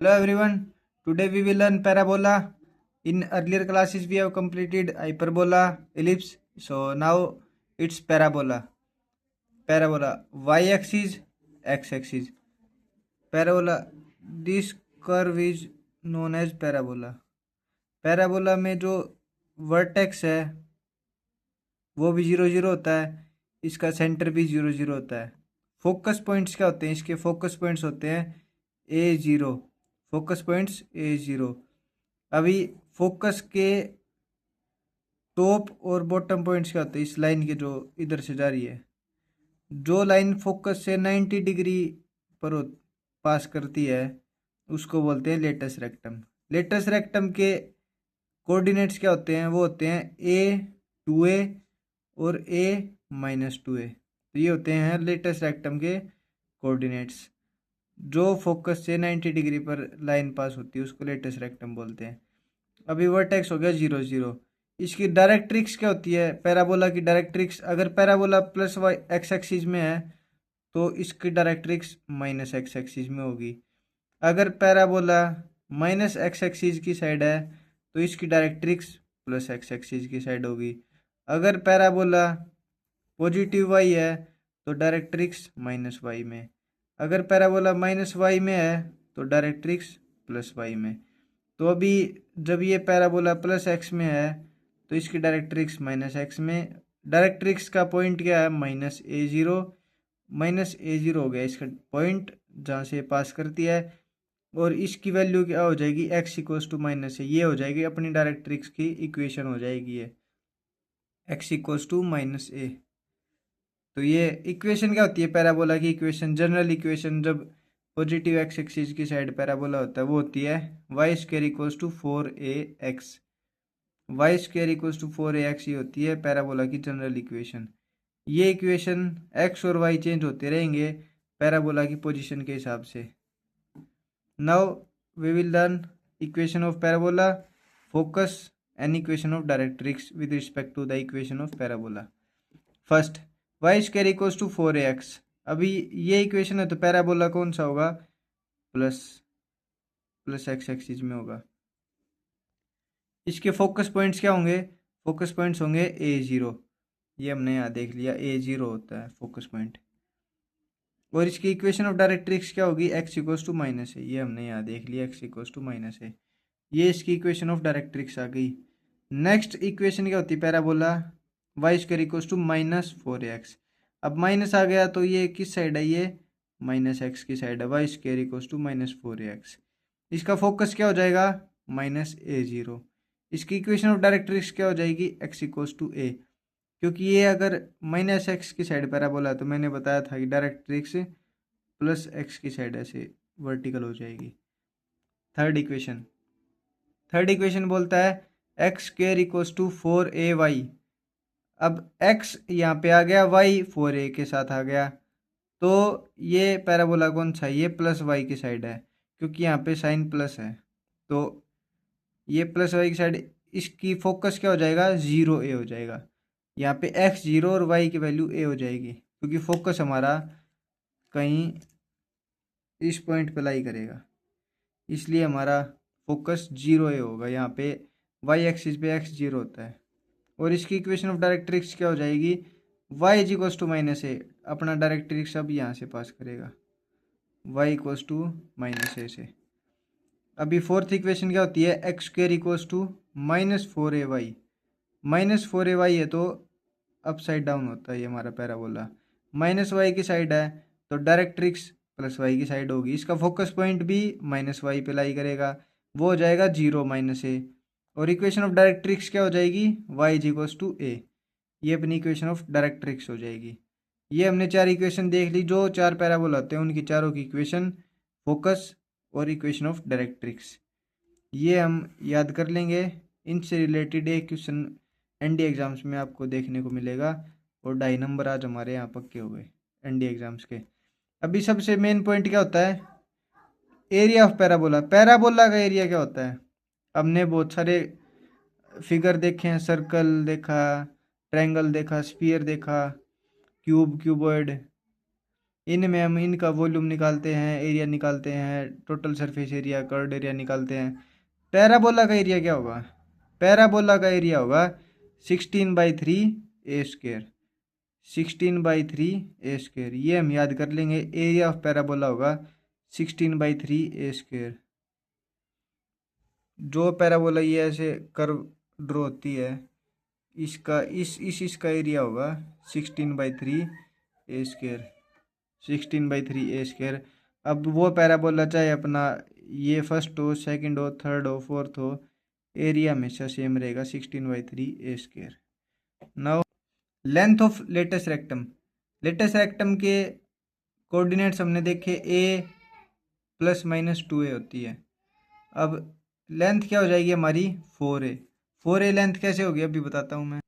Hello everyone. Today we will learn parabola. In earlier classes we have completed hyperbola, ellipse. So now it's parabola. Parabola y-axis, x-axis. Parabola. This curve is known as parabola. parabola में जो vertex है वो भी 0 0 होता है. इसका centre भी 0 0 होता है. फोकस पॉइंट्स क्या होते हैं? इसके फोकस पॉइंट्स होते हैं A0. Focus points A0. अभी फोकस के टॉप और बॉटम पॉइंट्स क्या होते हैं इस लाइन के जो इधर से जा रही है? जो लाइन फोकस से 90 डिग्री पर पास करती है उसको बोलते हैं लेटस रेक्टम. लेटस रेक्टम के कोऑर्डिनेट्स क्या होते हैं? वो होते हैं A 2A और A-2A. तो ये होते हैं लेटस रेक्टम के कोऑर्डिनेट्स. जो फोकस से 90 डिग्री पर लाइन पास होती है उसको लेटस रेक्टम बोलते हैं. अभी वर्टेक्स हो गया 0 0. इसकी डायरेक्ट्रिक्स क्या होती है? पैराबोला की डायरेक्ट्रिक्स, अगर parabola plus y x axis में है तो इसकी डायरेक्ट्रिक्स माइनस एक्स एक्सिस में होगी. अगर पैराबोला माइनस एक्स एक्सिस की साइड है तो इसकी डायरेक्ट्रिक्स प्लस एक्स एक्सिस की साइड होगी. अगर पैराबोला पॉजिटिव वाई है तो डायरेक्ट्रिक्स माइनस वाई में. अगर पैराबोला माइनस वाई में है तो डायरेक्ट्रिक्स प्लस वाई में. तो अभी जब ये पैराबोला प्लस एक्स में है तो इसकी डायरेक्ट्रिक्स माइनस एक्स में. डायरेक्ट्रिक्स का पॉइंट क्या है? -A0. -A0 हो गया इसका पॉइंट जहाँ से पास करती है. और इसकी वैल्यू क्या हो जाएगी? एक्स इक्वल्स टू माइनस ए. ये हो जाएगी अपनी डायरेक्ट्रिक्स की इक्वेशन हो जाएगी ये x equals to minus a. तो ये इक्वेशन क्या होती है? पैराबोला की इक्वेशन, जनरल इक्वेशन जब पॉजिटिव एक्स एक्सिस की साइड पैराबोला होता है वो होती है y square equals to 4ax. Y square equals to 4ax ये होती है पैराबोला की जनरल इक्वेशन. ये इक्वेशन एक्स और वाई चेंज होते रहेंगे पैराबोला की पोजीशन के हिसाब से. Now we will learn equation of parabola, focus and equation of directrix with respect to the equation of parabola. First, y square equals to 4ax. अभी ये equation है तो पैराबोला कौन सा होगा? प्लस प्लस एक्स एक्सिस में होगा. इसके फोकस पॉइंट्स क्या होंगे? फोकस पॉइंट्स होंगे A0. ये हमने यहाँ देख लिया A0 होता है फोकस पॉइंट. और इसकी इक्वेशन ऑफ डायरेक्ट्रिक्स क्या होगी? एक्स इक्वल्स टू माइनस है. ये हमने यहाँ देख लिया एक्स इक्वल्स टू माइनस है. ये इसकी इक्वेशन ऑफ डायरेक्ट्रिक्स आ गई. नेक्स्ट इक्वेशन क्या होती है? Parabola y square equals to -4ax. अब माइनस आ गया तो ये किस साइड है? ये माइनस एक्स की साइड है. Y square equals to -4ax. इसका फोकस क्या हो जाएगा? -A0. इसकी इक्वेशन ऑफ डायरेक्ट्रिक्स क्या हो जाएगी? एक्स इक्वल्स टू ए. क्योंकि ये अगर माइनस एक्स की साइड पैराबोला तो मैंने बताया था कि डायरेक्ट्रिक्स प्लस एक्स की साइड ऐसे वर्टिकल हो जाएगी. थर्ड इक्वेशन बोलता है x square equals to 4ay. अब x यहाँ पे आ गया, y 4a के साथ आ गया. तो ये पैराबोला कौन सा है? ये प्लस वाई की साइड है क्योंकि यहाँ पे साइन प्लस है. तो ये प्लस वाई की साइड, इसकी फोकस क्या हो जाएगा? 0a हो जाएगा. यहाँ पे x 0 और y की वैल्यू a हो जाएगी क्योंकि फोकस हमारा कहीं इस पॉइंट पे लाई करेगा, इसलिए हमारा फोकस 0a होगा. यहाँ पे y एक्सिस पे x 0 होता है. और इसकी इक्वेशन ऑफ डायरेक्ट्रिक्स क्या हो जाएगी? y is equals to minus a. अपना डायरेक्ट्रिक्स अब यहाँ से पास करेगा y equals to minus a से. अभी फोर्थ इक्वेशन क्या होती है? X square equals to -4ay. -4ay है तो अपसाइड डाउन होता है ये हमारा पैराबोला. माइनस वाई की साइड है तो डायरेक्ट्रिक्स प्लस वाई की साइड होगी. इसका फोकस पॉइंट भी माइनस वाई पे लाई करेगा, वो हो जाएगा 0 -a. और इक्वेशन ऑफ डायरेक्ट्रिक्स क्या हो जाएगी? y इज इक्वल्स टू ए. ये अपनी इक्वेशन ऑफ डायरेक्ट्रिक्स हो जाएगी. ये हमने चार इक्वेशन देख ली. जो चार पैराबोला होते हैं उनकी चारों की इक्वेशन, फोकस और इक्वेशन ऑफ डायरेक्ट्रिक्स ये हम याद कर लेंगे. इनसे रिलेटेड एक क्वेश्चन एनडी एग्जाम्स में आपको देखने को मिलेगा और 2.5 नंबर आज हमारे यहाँ पक्के हो गए एनडी एग्जाम्स के. अभी सबसे मेन पॉइंट क्या होता है? Area of parabola. पैराबोला का एरिया क्या होता है? हमने बहुत सारे फिगर देखे हैं. सर्कल देखा, ट्रायंगल देखा, स्फीयर देखा, क्यूब, क्यूबॉइड, इनमें हम इनका वॉल्यूम निकालते हैं, एरिया निकालते हैं, total surface area, curved area निकालते हैं। पैराबोला का एरिया क्या होगा? पैराबोला का एरिया होगा 16/3 a²। 16/3 a², ये हम याद कर लेंगे। एरिया ऑफ पैराबोला होगा 16/3 a²। जो पैराबोला ये ऐसे कर्व ड्रॉ होती है, इसका इसका एरिया होगा 16/3 a²। 16/3 a²। अब वो पैराबोला चाहे अपना ये फर्स्ट हो, सेकंड हो, थर्ड हो, फोर्थ हो, एरिया हमेशा सेम रहेगा 16/3 a²। Now length of latus rectum. Latus rectum के कोऑर्डिनेट्स हमने देखे, a ± 2a होती है। अब लेंथ क्या हो जाएगी हमारी? 4a। 4a लेंथ कैसे होगी अभी बताता हूँ मैं।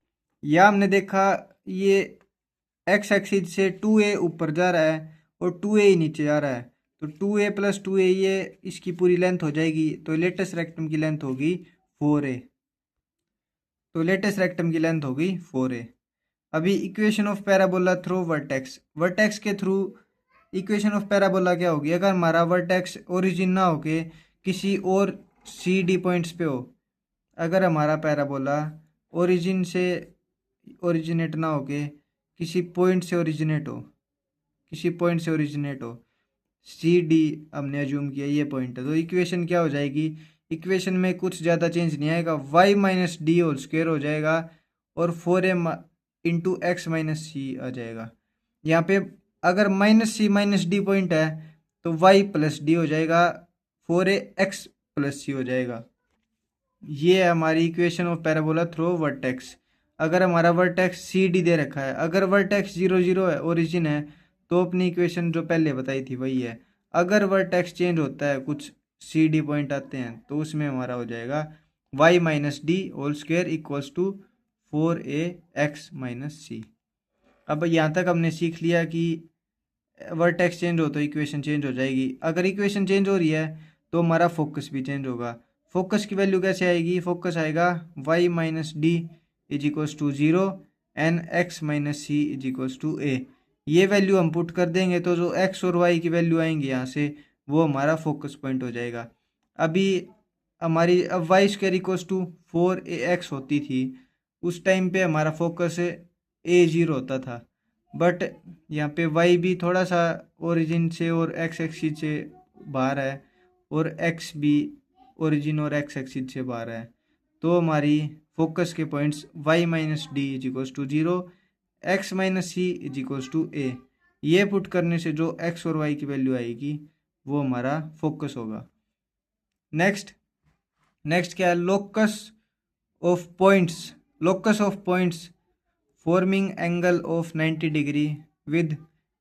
या हमने देखा ये एक्स एक्सिस से 2a ऊपर जा रहा है और 2a ही नीचे जा रहा है, तो 2a + 2a ये इसकी पूरी लेंथ हो जाएगी। तो लेटेस्ट रेक्टम की लेंथ होगी 4a। तो लेटेस्ट रेक्टम की लेंथ होगी 4a। अभी equation of parabola through vertex. Vertex के थ्रू इक्वेशन ऑफ पैराबोला क्या होगी? अगर हमारा वर्टेक्स ओरिजिन ना होके किसी और CD पॉइंट्स पे हो, अगर हमारा पैराबोला ओरिजिन से ओरिजिनेट ना होके किसी पॉइंट से ओरिजिनेट हो, किसी पॉइंट से ओरिजिनेट हो, CD हमने अज्यूम किया ये पॉइंट है, तो इक्वेशन क्या हो जाएगी? इक्वेशन में कुछ ज़्यादा चेंज नहीं आएगा, y - d² हो जाएगा और 4a × x - c आ जाएगा। यहाँ पे अगर -c - d पॉइंट है तो y + d हो जाएगा, 4a x + c हो जाएगा। ये है हमारी equation of parabola through vertex. अगर हमारा वर्टेक्स CD दे रखा है, अगर वर्टेक्स 0 0 है, ओरिजिन है, तो अपनी इक्वेशन जो पहले बताई थी वही है। अगर वर्टेक्स चेंज होता है, कुछ CD पॉइंट आते हैं, तो उसमें हमारा हो जाएगा y - d² = 4a x - c। अब यहाँ तक हमने सीख लिया कि वर्टेक्स चेंज हो तो इक्वेशन चेंज हो जाएगी। अगर इक्वेशन चेंज हो रही है तो हमारा फोकस भी चेंज होगा। फोकस की वैल्यू कैसे आएगी? फोकस आएगा y - d = 0 and x - c = a। ये वैल्यू हम पुट कर देंगे तो जो x और y की वैल्यू आएंगी यहाँ से, वो हमारा फोकस पॉइंट हो जाएगा। अभी हमारी अब y² = 4ax होती थी, उस टाइम पे हमारा फोकस a0 होता था, बट यहाँ पे y भी थोड़ा सा ओरिजिन से और x एक्सिस से बाहर है और x भी ओरिजिन और x एक्सिस से बाहर है, तो हमारी फोकस के points y - d = 0, x - c = a। ये पुट करने से जो x और y की वैल्यू आएगी वो हमारा फोकस होगा। नेक्स्ट क्या है? Locus of points. Locus of points forming angle of 90° with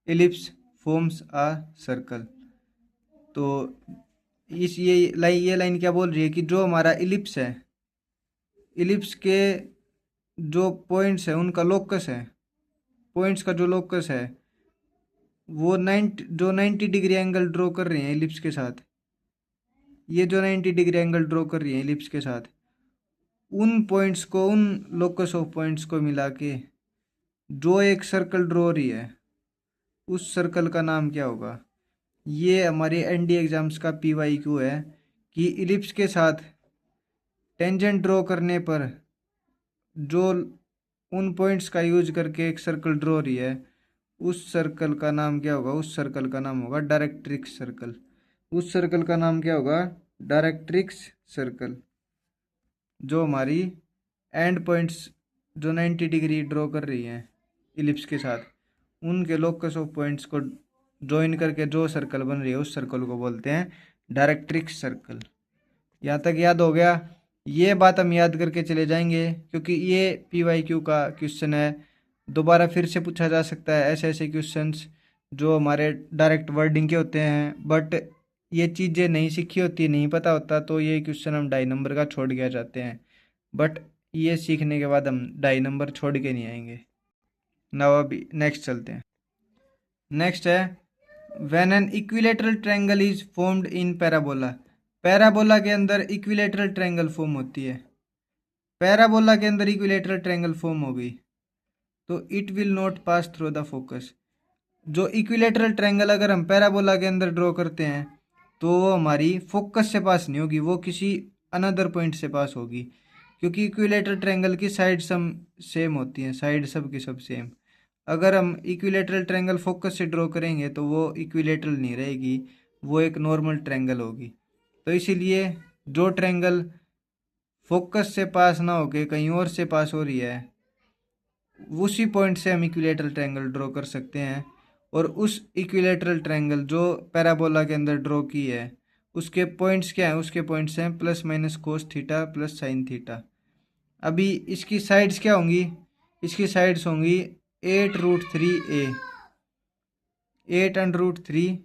ellipse forms a circle. तो ये लाइन क्या बोल रही है कि जो हमारा इलिप्स है, इलिप्स के जो पॉइंट्स है उनका लोकस है, पॉइंट्स का जो लोकस है वो 90° एंगल ड्रॉ कर रहे हैं इलिप्स के साथ। ये जो 90° एंगल ड्रॉ कर रही है इलिप्स के साथ, उन पॉइंट्स को, उन लोकस ऑफ पॉइंट्स को मिला के जो एक सर्कल ड्रॉ हो रही है, उस सर्कल का नाम क्या होगा? ये हमारे ND एग्जाम्स का PYQ है कि इलिप्स के साथ टेंजेंट ड्रॉ करने पर जो उन पॉइंट्स का यूज करके एक सर्कल ड्रॉ हो रही है, उस सर्कल का नाम क्या होगा? उस सर्कल का नाम होगा डायरेक्ट्रिक्स सर्कल। उस सर्कल का नाम क्या होगा? Directrix circle. जो हमारी एंड पॉइंट्स जो 90° ड्रॉ कर रही हैं इलिप्स के साथ, उनके लोकस ऑफ पॉइंट्स को ज्वाइन करके जो सर्कल बन रही है, उस सर्कल को बोलते हैं डायरेक्ट्रिक्स सर्कल। यहाँ तक याद हो गया? ये बात हम याद करके चले जाएंगे क्योंकि ये PYQ का क्वेश्चन है, दोबारा फिर से पूछा जा सकता है ऐसे ऐसे क्वेश्चंस जो हमारे डायरेक्ट वर्डिंग के होते हैं, बट ये चीज़ें नहीं सीखी होती, नहीं पता होता, तो ये क्वेश्चन हम 2.5 नंबर का छोड़ के आ जाते हैं, बट ये सीखने के बाद हम 2.5 नंबर छोड़ के नहीं आएंगे। नाउ अभी नेक्स्ट चलते हैं। नेक्स्ट है when an equilateral triangle is formed in parabola. Parabola के अंदर इक्विलेटरल ट्रायंगल फॉर्म होती है। पैराबोला के अंदर इक्विलेटरल ट्रायंगल फॉर्म हो गई तो it will not pass through the focus. जो इक्विलेटरल ट्रायंगल अगर हम पैराबोला के अंदर ड्रॉ करते हैं तो वो हमारी फोकस से पास नहीं होगी, वो किसी अनदर पॉइंट से पास होगी, क्योंकि इक्विलेटरल ट्रायंगल की साइड सम सेम होती हैं, साइड सब की सब सेम। अगर हम इक्विलेटरल ट्रायंगल फोकस से ड्रॉ करेंगे तो वो इक्विलेटरल नहीं रहेगी, वो एक नॉर्मल ट्रायंगल होगी। तो इसीलिए जो ट्रायंगल फोकस से पास ना होके कहीं और से पास हो रही है उसी पॉइंट से हम इक्विलेटरल ट्रायंगल ड्रॉ कर सकते हैं। और उस इक्विलेटरल ट्रायंगल जो पैराबोला के अंदर ड्रॉ की है उसके पॉइंट्स क्या हैं, उसके पॉइंट्स हैं plus minus cos theta plus sine theta. अभी इसकी साइड्स क्या होंगी, इसकी साइड्स होंगी 8√3 ए, 8√3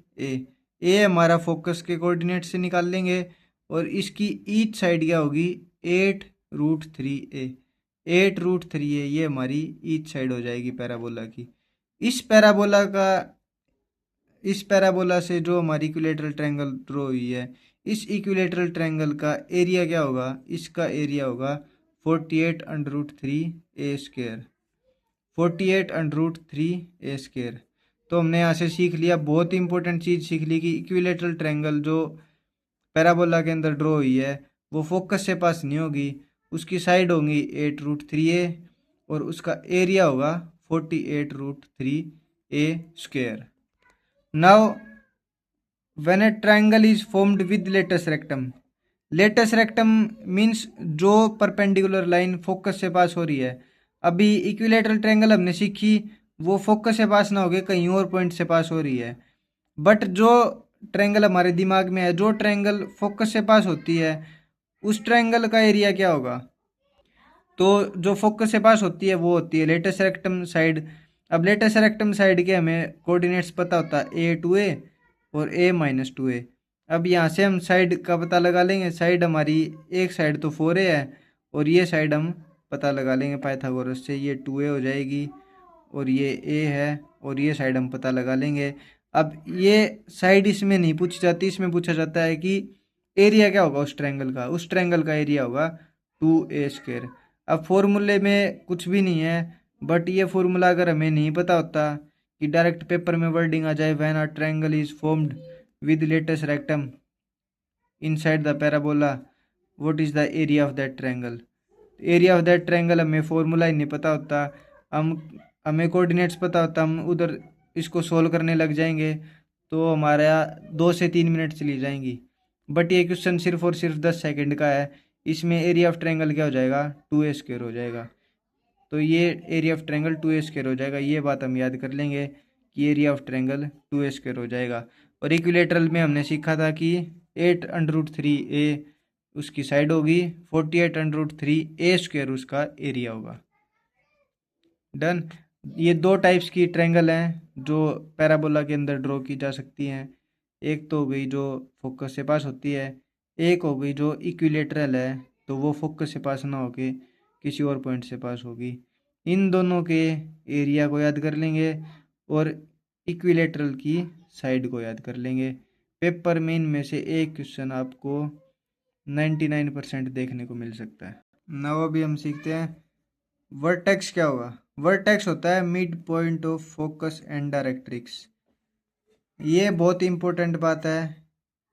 ए हमारा फोकस के कोऑर्डिनेट से निकाल लेंगे, और इसकी ईच साइड क्या होगी 8√3 ए, 8√3 ए ये हमारी ईच साइड हो जाएगी पैराबोला की। इस पैराबोला का, इस पैराबोला से जो हमारी इक्विलेटरल ट्रायंगल ड्रॉ हुई है इस इक्विलेटरल ट्रायंगल का एरिया क्या होगा, इसका एरिया होगा 48√3 a², 48√3 a²। तो हमने यहाँ से सीख लिया, बहुत इंपॉर्टेंट चीज़ सीख ली कि इक्विलेटरल ट्रायंगल जो पैराबोला के अंदर ड्रॉ हुई है वो फोकस से पास नहीं होगी, उसकी साइड होंगी 8√3 a और उसका एरिया होगा 48√3 a²। Now, when a triangle is formed with latus rectum, latus rectum means जो परपेंडिकुलर लाइन फोकस से पास हो रही है। अभी इक्विलेटरल ट्रायंगल हमने सीखी वो फोकस से पास ना होके कहीं और पॉइंट से पास हो रही है, बट जो ट्रायंगल हमारे दिमाग में है, जो ट्रायंगल फोकस से पास होती है उस ट्रायंगल का एरिया क्या होगा, तो जो फोकस से पास होती है वो होती है लेटस रेक्टम साइड। अब लेटस रेक्टम साइड के हमें कोऑर्डिनेट्स पता होता है A to A और A-2A। अब यहाँ से हम साइड का पता लगा लेंगे, साइड हमारी एक साइड तो 4A है और ये साइड हम पता लगा लेंगे पाइथागोरस से, ये 2A हो जाएगी और ये A है और ये साइड हम पता लगा लेंगे। अब ये साइड इसमें नहीं पूछी जाती, इसमें पूछा जाता है कि एरिया क्या होगा उस ट्रायंगल का, उस ट्रायंगल का एरिया होगा 2A²। अब फॉर्मूले में कुछ भी नहीं है, बट ये फॉर्मूला अगर हमें नहीं पता होता कि डायरेक्ट पेपर में वर्डिंग आ जाए when a triangle is formed with latus rectum inside the parabola what is the area of that triangle. Area of that triangle हमें फॉर्मूला ही नहीं पता होता, हमें कोऑर्डिनेट्स पता होता, हम उधर इसको सोल्व करने लग जाएंगे तो हमारा 2 से 3 मिनट चली जाएंगी। बट ये क्वेश्चन सिर्फ और सिर्फ 10 सेकंड का है, इसमें एरिया ऑफ ट्रायंगल क्या हो जाएगा 2A² हो जाएगा। तो ये एरिया ऑफ ट्रायंगल 2A² हो जाएगा, ये बात हम याद कर लेंगे कि एरिया ऑफ ट्रायंगल 2A² हो जाएगा। और इक्विलेटरल में हमने सीखा था कि 8√3 a उसकी साइड होगी, 48√3 a² उसका एरिया होगा। डन। ये दो टाइप्स की ट्रायंगल हैं जो पैराबोला के अंदर ड्रॉ की जा सकती हैं, एक तो हो गई जो फोकस से पास होती है, एक हो गई जो इक्विलेटरल है तो वो फोकस से पास ना होके किसी और पॉइंट से पास होगी। इन दोनों के एरिया को याद कर लेंगे और इक्विलेटरल की साइड को याद कर लेंगे। पेपर में इनमें से एक क्वेश्चन आपको 99% देखने को मिल सकता है। नाउ अभी हम सीखते हैं वर्टेक्स क्या होगा। वर्टेक्स होता है mid point of focus and directrix. ये बहुत इंपॉर्टेंट बात है,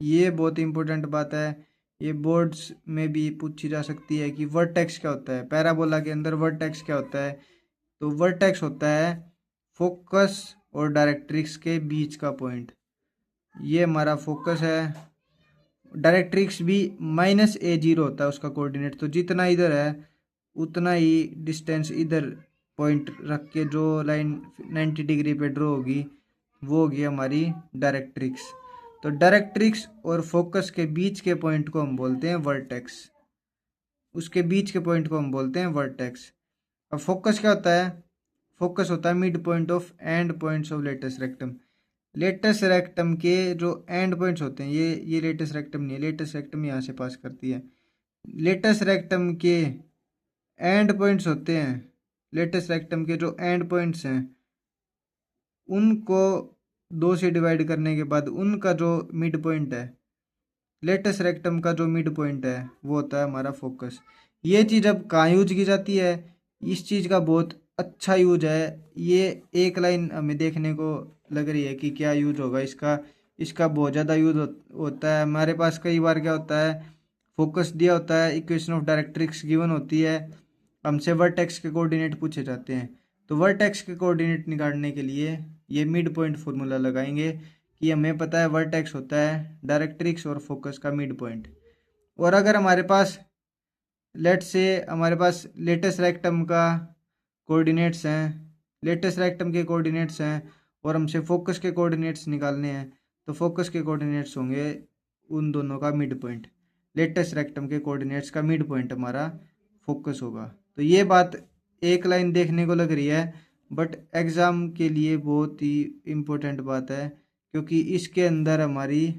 ये बहुत इंपॉर्टेंट बात है, ये बोर्ड्स में भी पूछी जा सकती है कि वर्टेक्स क्या होता है, पैराबोला के अंदर वर्टेक्स क्या होता है। तो वर्टेक्स होता है फोकस और डायरेक्ट्रिक्स के बीच का पॉइंट। ये हमारा फोकस है, डायरेक्ट्रिक्स भी -A0 होता है उसका कोऑर्डिनेट, तो जितना इधर है उतना ही डिस्टेंस इधर पॉइंट रख के जो लाइन 90 डिग्री पे ड्रॉ होगी वो होगी हमारी डायरेक्ट्रिक्स। तो डायरेक्ट्रिक्स और फोकस के बीच के पॉइंट को हम बोलते हैं वर्टेक्स, उसके बीच के पॉइंट को हम बोलते हैं वर्टेक्स। अब फोकस क्या होता है, फोकस होता है mid point of end points of latus rectum. Latus rectum के जो एंड पॉइंट्स होते हैं, ये लेटस रेक्टम नहीं है, लेटस रेक्टम यहाँ से पास करती है। लेटस रेक्टम के एंड पॉइंट्स होते हैं, लेटस रेक्टम के जो एंड पॉइंट्स हैं उनको 2 से डिवाइड करने के बाद उनका जो मिड पॉइंट है, लेटस रेक्टम का जो मिड पॉइंट है वो होता है हमारा फोकस। ये चीज़ अब कहाँ यूज की जाती है, इस चीज़ का बहुत अच्छा यूज है। ये एक लाइन हमें देखने को लग रही है कि क्या यूज होगा इसका। इसका बहुत ज़्यादा यूज होता है। हमारे पास कई बार क्या होता है, फोकस दिया होता है, इक्वेशन ऑफ डायरेक्ट्रिक्स गिवन होती है, हमसे वर्टेक्स के कोऑर्डिनेट पूछे जाते हैं। तो वर्टेक्स के कोऑर्डिनेट निकालने के लिए ये मिड पॉइंट फार्मूला लगाएंगे कि हमें पता है वर्टेक्स होता है डायरेक्ट्रिक्स और फोकस का मिड पॉइंट। और अगर हमारे पास लेट से हमारे पास लेटेस्ट रेक्टम का कोऑर्डिनेट्स हैं, लेटेस्ट रेक्टम के कोऑर्डिनेट्स हैं और हमसे फोकस के कोऑर्डिनेट्स निकालने हैं, तो फोकस के कोऑर्डिनेट्स होंगे उन दोनों का मिड पॉइंट। लेटेस्ट रेक्टम के कोऑर्डिनेट्स का मिड पॉइंट हमारा फोकस होगा। तो ये बात एक लाइन देखने को लग रही है, बट एग्ज़ाम के लिए बहुत ही इम्पोर्टेंट बात है, क्योंकि इसके अंदर हमारी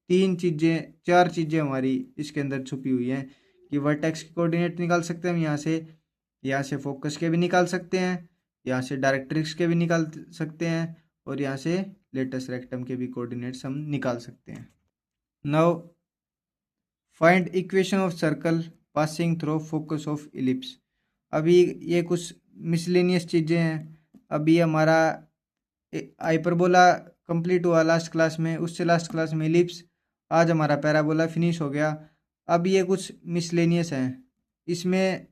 चार चीज़ें हमारी इसके अंदर छुपी हुई हैं कि वर्टेक्स के कोऑर्डिनेट निकाल सकते हैं हम यहाँ से फोकस के भी निकाल सकते हैं, यहाँ से डायरेक्ट्रिक्स के भी निकाल सकते हैं और यहाँ से लेटेस्ट रेक्टम के भी कोऑर्डिनेट्स हम निकाल सकते हैं। Now find equation of circle passing through focus of ellipse. अभी ये कुछ मिसलेनियस चीज़ें हैं। अभी हमारा हाइपरबोला कंप्लीट हुआ लास्ट क्लास में, उससे लास्ट क्लास में इलिप्स, आज हमारा पैराबोला फिनिश हो गया। अब ये कुछ मिसलेनियस हैं। इसमें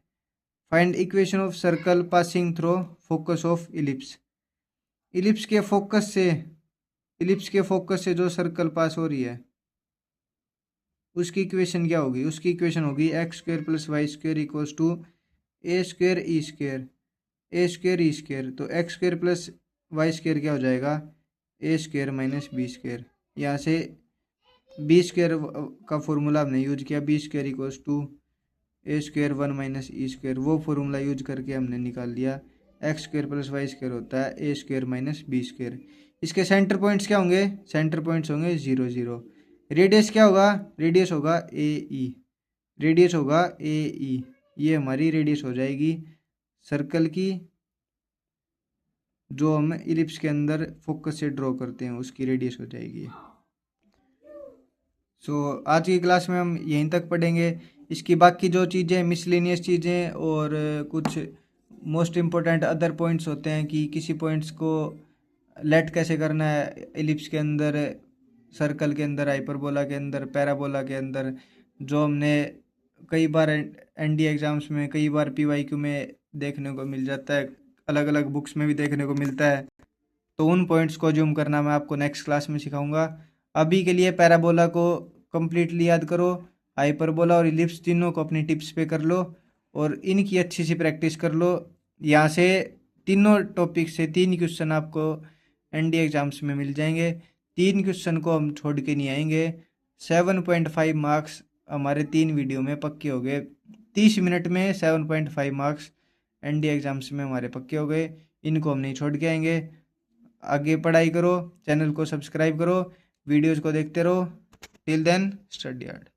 find equation of circle passing through focus of ellipse. Ellipse के फोकस से जो सर्कल पास हो रही है उसकी इक्वेशन क्या होगी? उसकी इक्वेशन होगी x square plus y square equals to a square e square, a square e square. तो x square plus y square क्या हो जाएगा? A square minus b square. यहाँ से बी स्क्वेयर का फॉर्मूला हमने यूज किया, b square equals to a square 1 minus e square. वो फॉर्मूला यूज करके हमने निकाल लिया x square plus y square होता है a square minus b square. इसके सेंटर पॉइंट्स क्या होंगे? सेंटर पॉइंट्स होंगे 0 0। रेडियस क्या होगा? रेडियस होगा ए ई, रेडियस होगा ए ई। ये हमारी रेडियस हो जाएगी सर्कल की, जो हम इलिप्स के अंदर फोकस से ड्रॉ करते हैं उसकी रेडियस हो जाएगी। आज की क्लास में हम यहीं तक पढ़ेंगे। इसकी बाकी जो चीज़ें मिसलेनियस चीज़ें और कुछ मोस्ट इम्पोर्टेंट अदर पॉइंट्स होते हैं कि किसी पॉइंट्स को लेट कैसे करना है इलिप्स के अंदर, सर्कल के अंदर, हाइपरबोला के अंदर, पैराबोला के अंदर, जो हमने कई बार एनडी एग्ज़ाम्स में, कई बार पीवाईक्यू में देखने को मिल जाता है, अलग अलग बुक्स में भी देखने को मिलता है। तो उन पॉइंट्स को जूम करना मैं आपको नेक्स्ट क्लास में सिखाऊंगा। अभी के लिए पैराबोला को कम्प्लीटली याद करो, हाइपरबोला और इलिप्स तीनों को अपनी टिप्स पे कर लो और इनकी अच्छी सी प्रैक्टिस कर लो। यहाँ से तीनों टॉपिक से 3 क्वेश्चन आपको एनडी एग्ज़ाम्स में मिल जाएंगे। 3 क्वेश्चन को हम छोड़ के नहीं आएंगे। 7.5 मार्क्स हमारे 3 वीडियो में पक्के हो गए। 30 मिनट में 7.5 मार्क्स एनडी एग्ज़ाम्स में हमारे पक्के हो गए। इनको हम नहीं छोड़ के आएंगे। आगे पढ़ाई करो, चैनल को सब्सक्राइब करो, वीडियोज़ को देखते रहो। Till then study hard.